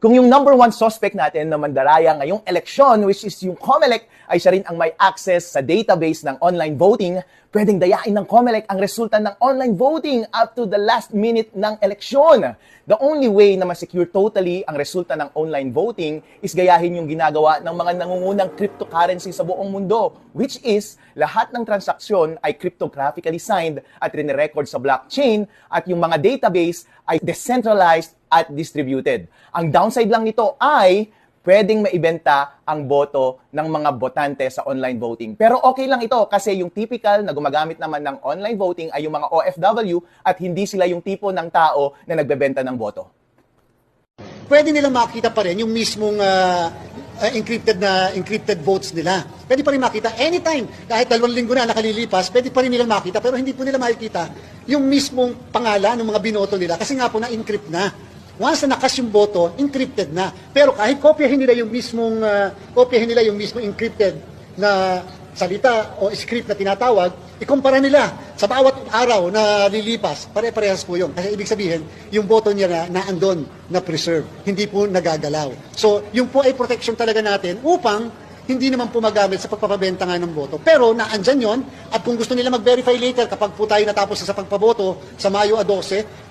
Kung yung number one suspect natin na mandaraya ngayong eleksyon, which is yung COMELEC, ay siya rin ang may access sa database ng online voting, pwedeng dayain ng COMELEC ang resulta ng online voting up to the last minute ng eleksyon. The only way na ma-secure totally ang resulta ng online voting is gayahin yung ginagawa ng mga nangungunang cryptocurrency sa buong mundo, which is lahat ng transaksyon ay cryptographically signed at rinirecord sa blockchain at yung mga database ay decentralized at distributed. Ang downside lang nito ay pwedeng maibenta ang boto ng mga botante sa online voting. Pero okay lang ito kasi yung typical na gumagamit naman ng online voting ay yung mga OFW at hindi sila yung tipo ng tao na nagbebenta ng boto. Pwede nilang makita pa rin yung mismong encrypted votes nila. Pwede pa rin makita anytime. Kahit 2 linggo na nakalilipas, pwede pa rin nilang makita pero hindi po nila makikita yung mismong pangalan ng mga binoto nila kasi nga po na-encrypt na. Once na nakas yung boto, encrypted na. Pero kahit kopyahin nila yung mismong encrypted na salita o script na tinatawag, ikumpara nila sa bawat araw na lilipas, pare-parehas po yun. Kasi ibig sabihin, yung boto niya na andon, na preserve, hindi po nagagalaw. So, yung po ay protection talaga natin upang hindi naman po magamit sa pagpapabenta nga ng boto. Pero naandyan yon at kung gusto nila mag-verify later kapag po tayo natapos sa pagpaboto sa Mayo 12,